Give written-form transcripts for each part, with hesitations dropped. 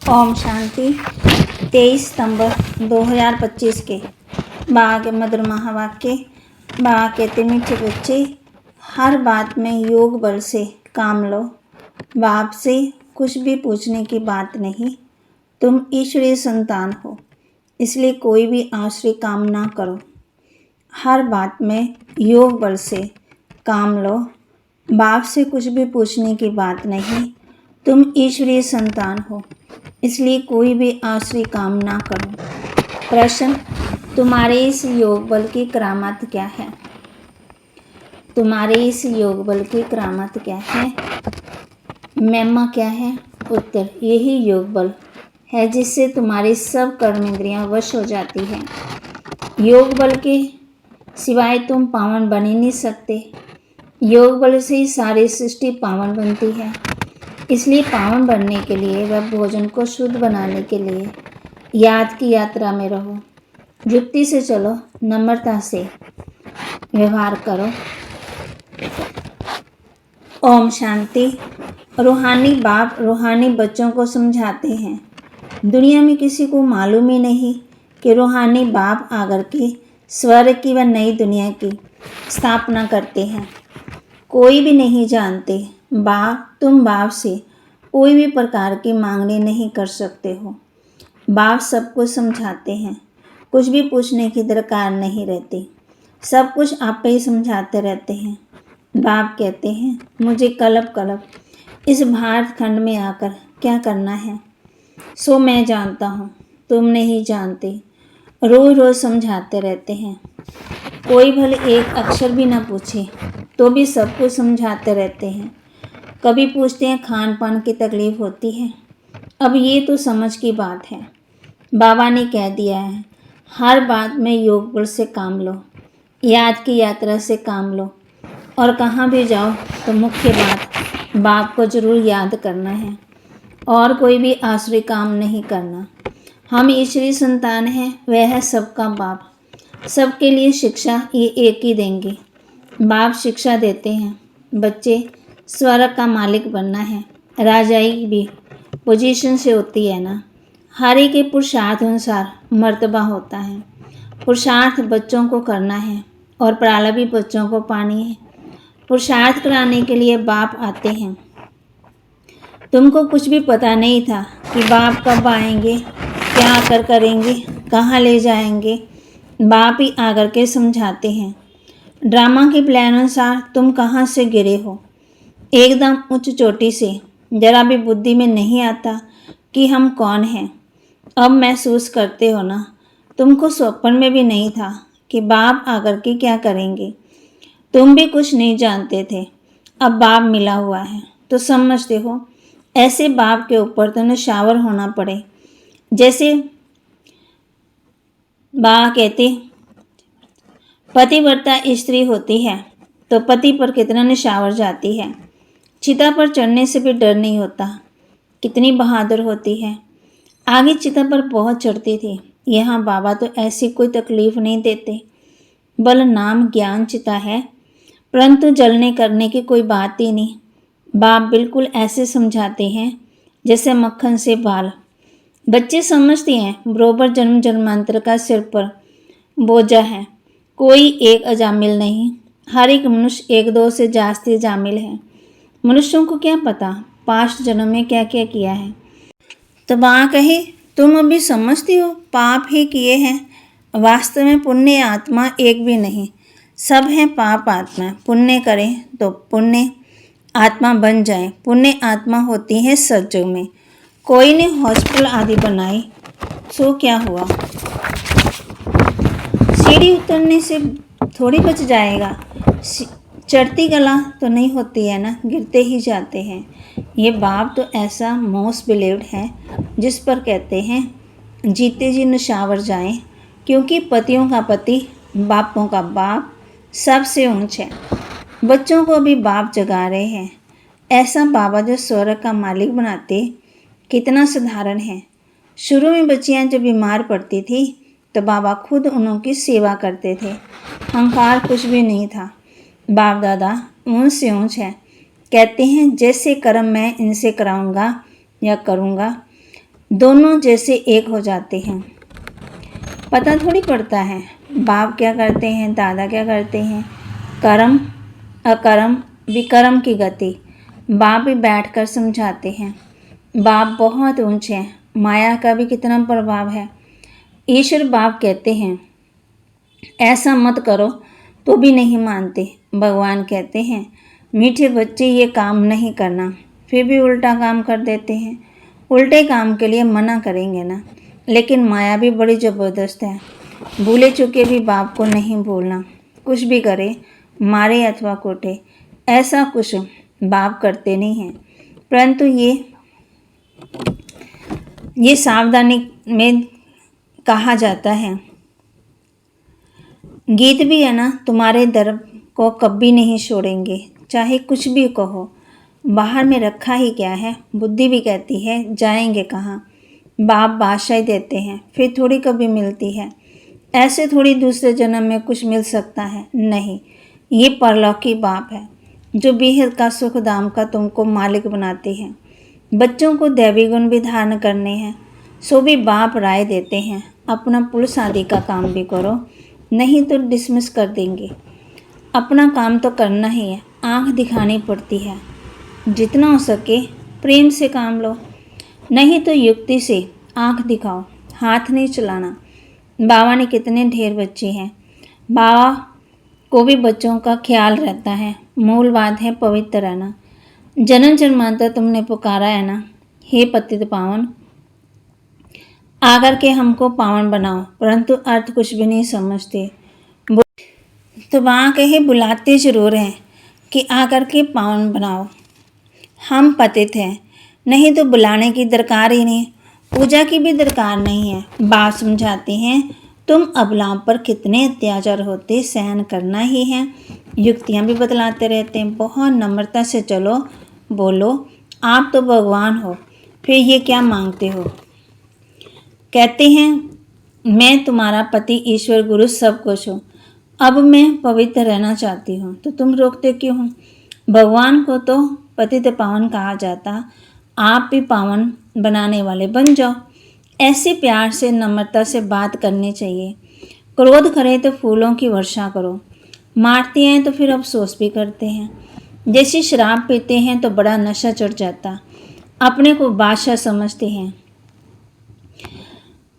ओम शांति। 23 सितंबर 2025 के बाबा के मधुर महावाक्य। बाबा कहते मीठे बच्चे, हर बात में योग बल से काम लो। बाप से कुछ भी पूछने की बात नहीं। तुम ईश्वरीय संतान हो, इसलिए कोई भी आश्रय काम ना करो। हर बात में योग बल से काम लो। बाप से कुछ भी पूछने की बात नहीं। तुम ईश्वरीय संतान हो, इसलिए कोई भी आश्रय काम ना करो। प्रश्न, तुम्हारे इस योग बल की करामात क्या है? तुम्हारे इस योग बल की करामात क्या है? महिमा क्या है? उत्तर, यही योग बल है जिससे तुम्हारी सब कर्म इंद्रियां वश हो जाती हैं। योग बल के सिवाय तुम पावन बन ही नहीं सकते। योग बल से ही सारी सृष्टि पावन बनती है। इसलिए पावन बनने के लिए व भोजन को शुद्ध बनाने के लिए याद की यात्रा में रहो। युक्ति से चलो, नम्रता से व्यवहार करो। ओम शांति। रूहानी बाप रूहानी बच्चों को समझाते हैं। दुनिया में किसी को मालूम ही नहीं कि रूहानी बाप आकर के स्वर्ग की व नई दुनिया की स्थापना करते हैं। कोई भी नहीं जानते। तुम बाप से कोई भी प्रकार की मांगनी नहीं कर सकते हो। बाप सबको समझाते हैं, कुछ भी पूछने की दरकार नहीं रहती। सब कुछ आप ही समझाते रहते हैं। बाप कहते हैं, मुझे कल्प कल्प इस भारत खंड में आकर क्या करना है, सो मैं जानता हूँ, तुम नहीं जानते। रोज रोज समझाते रहते हैं। कोई भले एक अक्षर भी ना पूछे तो भी सब कुछ समझाते रहते हैं। कभी पूछते हैं खान पान की तकलीफ होती है। अब ये तो समझ की बात है। बाबा ने कह दिया है, हर बात में योग बल से काम लो, याद की यात्रा से काम लो। और कहाँ भी जाओ तो मुख्य बात बाप को जरूर याद करना है और कोई भी आसुरी काम नहीं करना। हम ईश्वरीय संतान हैं, वह है सबका बाप। सबके लिए शिक्षा ये एक ही देंगे। बाप शिक्षा देते हैं, बच्चे स्वर्ग का मालिक बनना है। राजाई भी पोजीशन से होती है ना। हर एक के पुरुषार्थ अनुसार मर्तबा होता है। पुरुषार्थ बच्चों को करना है और प्रारंभी बच्चों को पानी है। पुरुषार्थ कराने के लिए बाप आते हैं। तुमको कुछ भी पता नहीं था कि बाप कब आएंगे, क्या आकर करेंगे, कहाँ ले जाएंगे। बाप ही आकर के समझाते हैं। ड्रामा के प्लान अनुसार तुम कहाँ से गिरे हो, एकदम उच्च चोटी से। जरा भी बुद्धि में नहीं आता कि हम कौन हैं। अब महसूस करते हो ना, तुमको स्वप्न में भी नहीं था कि बाप आकर के क्या करेंगे। तुम भी कुछ नहीं जानते थे। अब बाप मिला हुआ है तो समझते हो। ऐसे बाप के ऊपर तो निशावर होना पड़े। जैसे बाबा कहते, पतिव्रता स्त्री होती है तो पति पर कितना निशावर जाती है। चिता पर चढ़ने से भी डर नहीं होता। कितनी बहादुर होती है। आगे चिता पर बहुत चढ़ती थी। यहाँ बाबा तो ऐसी कोई तकलीफ नहीं देते। बल नाम ज्ञान चिता है, परंतु जलने करने की कोई बात ही नहीं। बाप बिल्कुल ऐसे समझाते हैं जैसे मक्खन से बाल। बच्चे समझते हैं बरोबर जन्म जन्मांतर का सिर पर बोझा है। कोई एक अजामिल नहीं। हर एक मनुष्य एक दो से जास्ती जामिल है। मनुष्यों को क्या पता पास्ट जन्म में क्या क्या किया है। तो बाबा कहे, तुम अभी समझती हो पाप ही किए हैं। वास्तव में पुण्य आत्मा एक भी नहीं, सब हैं पाप आत्मा। पुण्य करें तो पुण्य आत्मा बन जाए। पुण्य आत्मा होती है सत्युग में। कोई ने हॉस्पिटल आदि बनाई, सो क्या हुआ। सीढ़ी उतरने से थोड़ी बच जाएगा। चढ़ती कला तो नहीं होती है ना, गिरते ही जाते हैं। ये बाप तो ऐसा मोस्ट बिलीव्ड है जिस पर कहते हैं जीते जी निशावर जाएं, क्योंकि पतियों का पति बापों का बाप सबसे ऊंच है। बच्चों को भी बाप जगा रहे हैं। ऐसा बाबा जो स्वर्ग का मालिक बनाते, कितना साधारण है। शुरू में बच्चियां जब बीमार पड़ती थी तो बाबा खुद उनकी सेवा करते थे। अहंकार कुछ भी नहीं था। बाप दादा ऊंच से ऊंच है। कहते हैं जैसे कर्म मैं इनसे कराऊंगा या करूंगा, दोनों जैसे एक हो जाते हैं। पता थोड़ी पड़ता है बाप क्या करते हैं, दादा क्या करते हैं। कर्म अकर्म विकर्म की गति बाप भी बैठकर समझाते हैं। बाप बहुत ऊंचे हैं, माया का भी कितना प्रभाव है। ईश्वर बाप कहते हैं ऐसा मत करो तो भी नहीं मानते। भगवान कहते हैं मीठे बच्चे ये काम नहीं करना, फिर भी उल्टा काम कर देते हैं। उल्टे काम के लिए मना करेंगे ना, लेकिन माया भी बड़ी ज़बरदस्त है। भूले चुके भी बाप को नहीं भूलना। कुछ भी करे, मारे अथवा कोटे, ऐसा कुछ बाप करते नहीं हैं। परंतु ये सावधानी में कहा जाता है। गीत भी है ना, तुम्हारे दर को कभी नहीं छोड़ेंगे, चाहे कुछ भी कहो। बाहर में रखा ही क्या है। बुद्धि भी कहती है जाएंगे कहाँ। बाप बादशाही देते हैं, फिर थोड़ी कभी मिलती है। ऐसे थोड़ी दूसरे जन्म में कुछ मिल सकता है। नहीं, ये परलौकी बाप है जो बेहद का सुख दाम का तुमको मालिक बनाते हैं। बच्चों को दैवी गुण भी धारण करने हैं, सो भी बाप राय देते हैं अपना पुलिस आदि का काम भी करो, नहीं तो डिसमिस कर देंगे। अपना काम तो करना ही है, आंख दिखानी पड़ती है। जितना हो सके प्रेम से काम लो, नहीं तो युक्ति से आंख दिखाओ, हाथ नहीं चलाना। बाबा ने कितने ढेर बच्चे हैं। बाबा को भी बच्चों का ख्याल रहता है। मूल बात है पवित्र रहना। जन्म जन्मांतर तुमने पुकारा है ना, हे पतित पावन, आकर के हमको पावन बनाओ, परंतु अर्थ कुछ भी नहीं समझते। तो वहाँ कहे बुलाते जरूर हैं कि आकर के पावन बनाओ। हम पतित हैं, नहीं तो बुलाने की दरकार ही नहीं, पूजा की भी दरकार नहीं है। बाप समझाते हैं तुम अबलाओं पर कितने अत्याचार होते, सहन करना ही है। युक्तियाँ भी बतलाते रहते हैं। बहुत नम्रता से चलो, बोलो आप तो भगवान हो, फिर ये क्या मांगते हो। कहते हैं मैं तुम्हारा पति, ईश्वर, गुरु सब कुछ हूँ। अब मैं पवित्र रहना चाहती हूँ, तो तुम रोकते क्यों हो। भगवान को तो पतित पावन कहा जाता, आप भी पावन बनाने वाले बन जाओ। ऐसे प्यार से नम्रता से बात करनी चाहिए। क्रोध करें तो फूलों की वर्षा करो, मारते हैं तो फिर अफसोस भी करते हैं। जैसे शराब पीते हैं तो बड़ा नशा चढ़ जाता, अपने को बादशाह समझते हैं,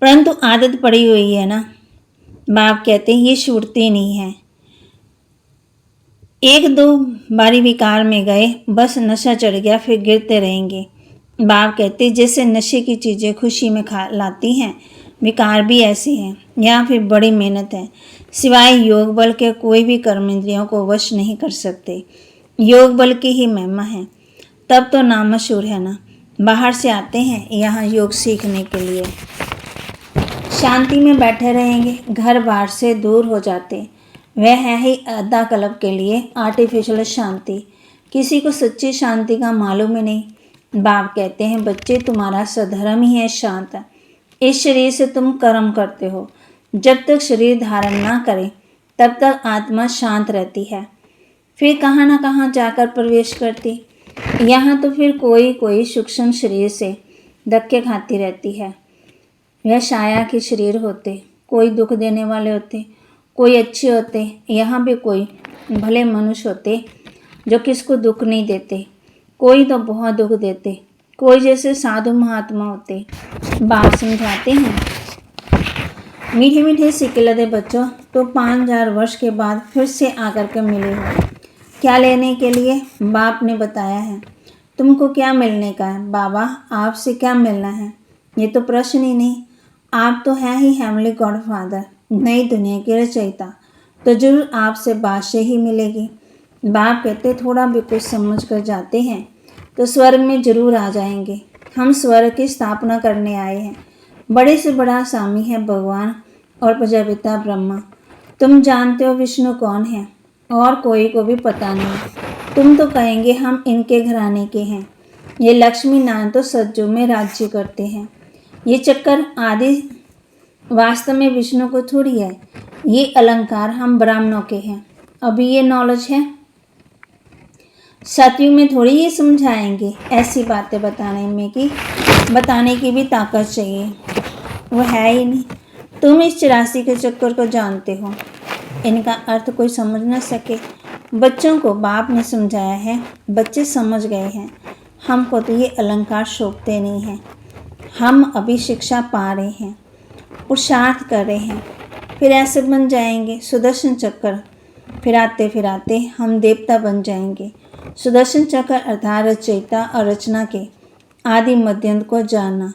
परंतु आदत पड़ी हुई है ना। बाप कहते हैं ये छूटती नहीं है। एक दो बारी विकार में गए, बस नशा चढ़ गया, फिर गिरते रहेंगे। बाप कहते जैसे नशे की चीज़ें खुशी में खा लाती हैं, विकार भी ऐसे हैं। यहाँ फिर बड़ी मेहनत है। सिवाय योग बल के कोई भी कर्म इंद्रियों को वश नहीं कर सकते। योग बल की ही महिमा है, तब तो नाम मशहूर है ना। बाहर से आते हैं यहाँ योग सीखने के लिए, शांति में बैठे रहेंगे, घर बार से दूर हो जाते। वह है ही आधा कल्प के लिए आर्टिफिशियल शांति। किसी को सच्ची शांति का मालूम ही नहीं। बाप कहते हैं बच्चे तुम्हारा सधर्म ही है शांत। इस शरीर से तुम कर्म करते हो। जब तक शरीर धारण ना करे तब तक आत्मा शांत रहती है, फिर कहाँ ना कहाँ जाकर प्रवेश करती। यहाँ तो फिर कोई सूक्ष्म शरीर से धक्के खाती रहती है। वह छाया के शरीर होते, कोई दुख देने वाले होते, कोई अच्छे होते। यहाँ भी कोई भले मनुष्य होते जो किसको दुख नहीं देते, कोई तो बहुत दुख देते, कोई जैसे साधु महात्मा होते। बाप समझाते हैं मीठे मीठे सिक्के लदे बच्चों, तो 5000 वर्ष के बाद फिर से आकर के मिले हो। क्या लेने के लिए। बाप ने बताया है तुमको क्या मिलने का है। बाबा आपसे क्या मिलना है, ये तो प्रश्न ही नहीं। आप तो हैं ही हेवनली गॉड फादर, नई दुनिया के रचयिता, तो जरूर आपसे बादशाही ही मिलेगी। बाप कहते थोड़ा भी कुछ समझ कर जाते हैं तो स्वर्ग में जरूर आ जाएंगे। हम स्वर्ग की स्थापना करने आए हैं। बड़े से बड़ा स्वामी है भगवान और प्रजापिता ब्रह्मा। तुम जानते हो विष्णु कौन है, और कोई को भी पता नहीं। तुम तो कहेंगे हम इनके घराने के हैं। ये लक्ष्मी नारायण तो सज्जों में राज्य करते हैं। ये चक्कर आदि वास्तव में विष्णु को थोड़ी है। ये अलंकार हम ब्राह्मणों के हैं। अभी ये नॉलेज है। सतयुग में थोड़ी ये समझाएंगे, ऐसी बातें बताने की भी ताकत चाहिए, वो है ही नहीं। तुम इस 84 के चक्कर को जानते हो, इनका अर्थ कोई समझ न सके। बच्चों को बाप ने समझाया है, बच्चे समझ गए हैं। हमको तो ये अलंकार शोभते नहीं हैं। हम अभी शिक्षा पा रहे हैं, पुरुषार्थ कर रहे हैं, फिर ऐसे बन जाएंगे। सुदर्शन चक्र फिराते हम देवता बन जाएंगे। सुदर्शन चक्र अर्थात रचयिता और रचना के आदि मध्यंत को जानना।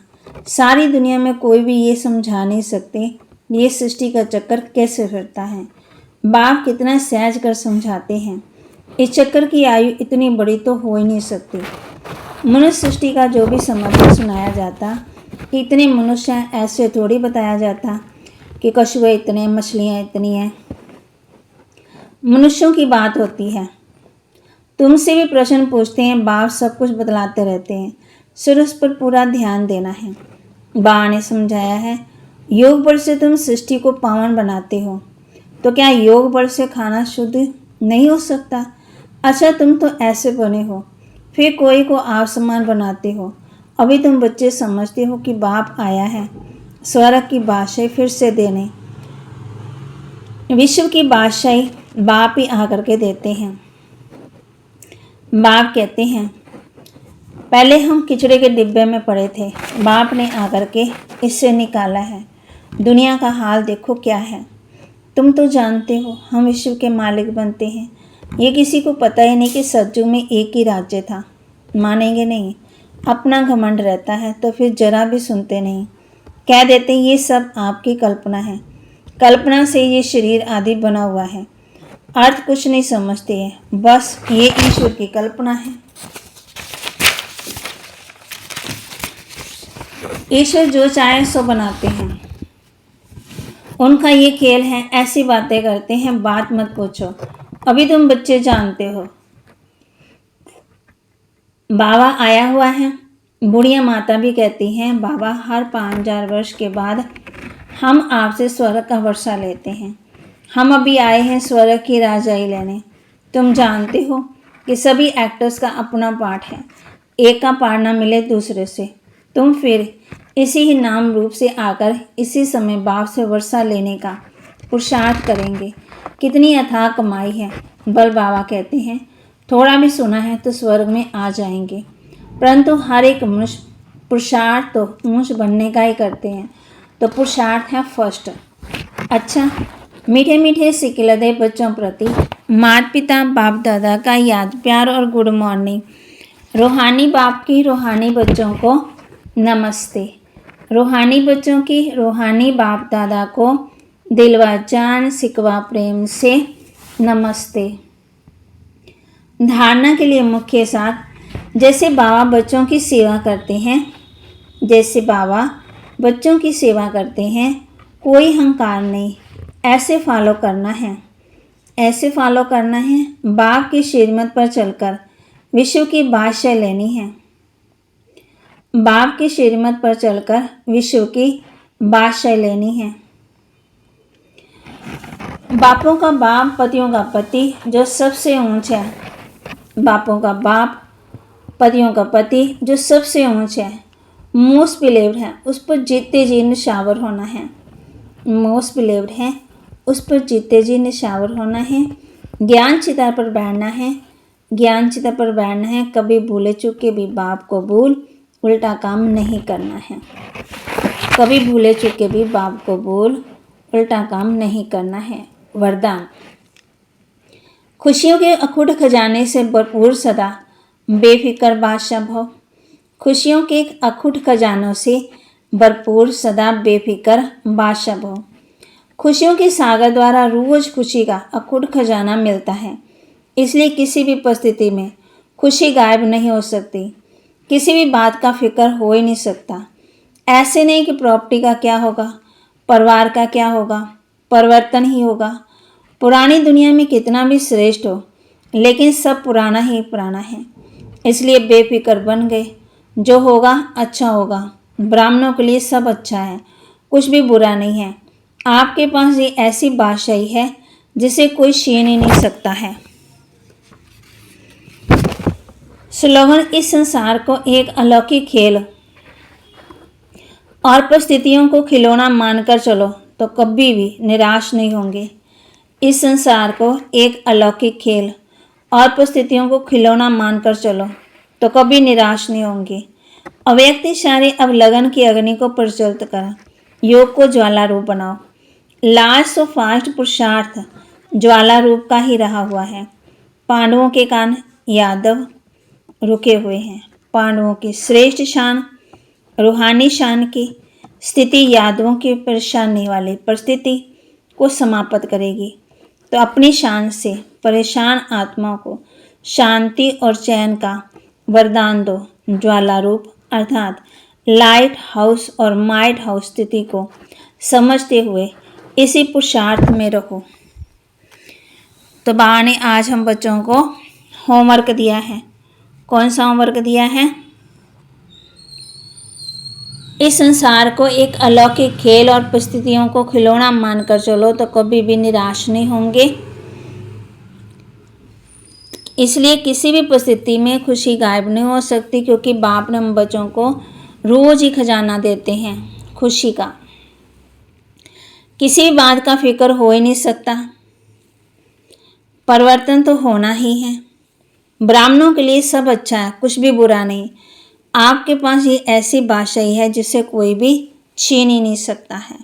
सारी दुनिया में कोई भी ये समझा नहीं सकते ये सृष्टि का चक्कर कैसे फिरता है। बाप कितना सहज कर समझाते हैं। इस चक्कर की आयु इतनी बड़ी तो हो ही नहीं सकती। मनुष्य सृष्टि का जो भी समाधान सुनाया जाता, इतने मनुष्य ऐसे थोड़ी बताया जाता कि कछुए इतने, मछलियाँ इतनी हैं। मनुष्यों की बात होती है। तुमसे भी प्रश्न पूछते हैं, बाप सब कुछ बतलाते रहते हैं, सिर्फ उस पर पूरा ध्यान देना है। बाबा ने समझाया है, योग बल से तुम सृष्टि को पावन बनाते हो, तो क्या योग बल से खाना शुद्ध नहीं हो सकता? अच्छा, तुम तो ऐसे बने हो, फिर कोई को आप समान बनाते हो। अभी तुम बच्चे समझते हो कि बाप आया है स्वर्ग की बादशाही फिर से देने। विश्व की बादशाही बाप ही आकर के देते हैं। बाप कहते हैं, पहले हम किचड़े के डिब्बे में पड़े थे, बाप ने आकर के इससे निकाला है। दुनिया का हाल देखो क्या है। तुम तो जानते हो हम विश्व के मालिक बनते हैं। ये किसी को पता ही नहीं कि सतयुग में एक ही राज्य था। मानेंगे नहीं। अपना घमंड रहता है तो फिर जरा भी सुनते नहीं। कह देते ये सब आपकी कल्पना है, कल्पना से ये शरीर आदि बना हुआ है। अर्थ कुछ नहीं समझते हैं, बस ये ईश्वर की कल्पना है। ईश्वर जो चाहे सो बनाते हैं, उनका ये खेल है। ऐसी बातें करते हैं, बात मत पूछो, अभी तुम बच्चे जानते हो। बाबा आया हुआ है। बूढ़िया माता भी कहती हैं, बाबा हर 5000 वर्ष के बाद हम आपसे स्वर्ग का वर्षा लेते हैं। हम अभी आए हैं स्वर्ग की राजाई लेने। तुम जानते हो कि सभी एक्टर्स का अपना पार्ट है, एक का पार्ट ना मिले दूसरे से। तुम फिर इसी ही नाम रूप से आकर इसी समय बाप से वर्षा लेने का पुरुषार्थ करेंगे। कितनी अथाह कमाई है। बल बाबा कहते हैं, थोड़ा भी सुना है तो स्वर्ग में आ जाएंगे, परंतु हर एक मनुष्य पुरुषार्थ तो ऊंच बनने का ही करते हैं, तो पुरुषार्थ है फर्स्ट। अच्छा, मीठे मीठे सिकिलदे बच्चों प्रति माता पिता बाप दादा का याद प्यार और गुड मॉर्निंग। रूहानी बाप की रूहानी बच्चों को नमस्ते। रूहानी बच्चों की रूहानी बाप दादा को दिलवा जान सिकवा प्रेम से नमस्ते। धारणा के लिए मुख्य सार, जैसे बाबा बच्चों की सेवा करते हैं, जैसे बाबा बच्चों की सेवा करते हैं, कोई अहंकार नहीं, ऐसे फॉलो करना है, ऐसे फॉलो करना है। बाप की श्रीमत पर चलकर विश्व की बादशाह लेनी है। बाप की श्रीमत पर चलकर विश्व की बादशाह लेनी है। बापों का बाप पतियों का पति जो सबसे ऊंच है, बापों का बाप पतियों का पति जो सबसे ऊंच है, मोस्ट बिलीव्ड है, उस पर जीते जी निशावर होना है। मोस्ट बिलीव्ड है, उस पर जीते जी निशावर होना है। ज्ञान चिता पर बैठना है, ज्ञान चिता पर बैठना है। कभी भूले चुके भी बाप को भूल उल्टा काम नहीं करना है। कभी भूले चुके भी बाप को भूल उल्टा काम नहीं करना है। वरदान, खुशियों के अखुट खजाने से भरपूर सदा बेफिक्र बादशाह भव। खुशियों के अखुट खजानों से भरपूर सदा बेफिक्र बादशाह भव। खुशियों के सागर द्वारा रोज खुशी का अखुट खजाना मिलता है, इसलिए किसी भी परिस्थिति में खुशी गायब नहीं हो सकती। किसी भी बात का फिक्र हो ही नहीं सकता। ऐसे नहीं कि प्रॉपर्टी का क्या होगा, परिवार का क्या होगा, परिवर्तन ही होगा। पुरानी दुनिया में कितना भी श्रेष्ठ हो, लेकिन सब पुराना ही पुराना है, इसलिए बेफिक्र बन गए। जो होगा अच्छा होगा। ब्राह्मणों के लिए सब अच्छा है, कुछ भी बुरा नहीं है। आपके पास ये ऐसी बादशाही है जिसे कोई छीन ही नहीं सकता है। स्लोगन: इस संसार को एक अलौकिक खेल और परिस्थितियों को खिलौना मानकर चलो तो कभी भी निराश नहीं होंगे। इस संसार को एक अलौकिक खेल और परिस्थितियों को खिलौना मानकर चलो तो कभी निराश नहीं होंगे। अव्यक्तिशाली अब लगन की अग्नि को प्रज्वलित कर योग को ज्वाला रूप बनाओ। लास्ट और फास्ट पुरुषार्थ ज्वाला रूप का ही रहा हुआ है। पांडवों के कान यादव रुके हुए हैं। पांडवों की श्रेष्ठ शान, रूहानी शान की स्थिति यादवों की परेशानी वाली परिस्थिति को समाप्त करेगी। तो अपनी शान से परेशान आत्मा को शांति और चैन का वरदान दो। ज्वाला रूप अर्थात लाइट हाउस और माइट हाउस स्थिति को समझते हुए इसी पुरुषार्थ में रहो। तो बाबा ने आज हम बच्चों को होमवर्क दिया है। कौन सा होमवर्क दिया है? इस संसार को एक अलौकिक खेल और परिस्थितियों को खिलौना मानकर चलो तो कभी भी निराश नहीं होंगे। इसलिए किसी भी परिस्थिति में खुशी गायब नहीं हो सकती, क्योंकि बाप ने हम बच्चों को रोज ही खजाना देते हैं खुशी का। किसी भी बात का फिक्र हो ही नहीं सकता, परिवर्तन तो होना ही है। ब्राह्मणों के लिए सब अच्छा है, कुछ भी बुरा नहीं। आपके पास ये ऐसी बादशाही है जिसे कोई भी छीन ही नहीं सकता है।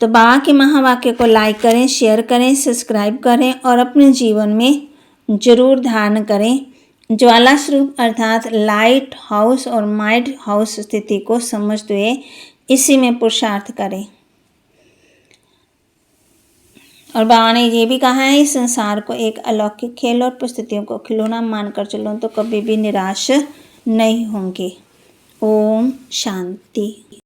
तो बाबा के महावाक्य को लाइक करें, शेयर करें, सब्सक्राइब करें और अपने जीवन में जरूर धारण करें। ज्वाला स्वरूप अर्थात लाइट हाउस और माइट हाउस स्थिति को समझते हुए इसी में पुरुषार्थ करें। और बाबा ने ये भी कहा है, इस संसार को एक अलौकिक खेल और परिस्थितियों को खिलौना मानकर चलो तो कभी भी निराश नहीं होंगे। ओम शांति।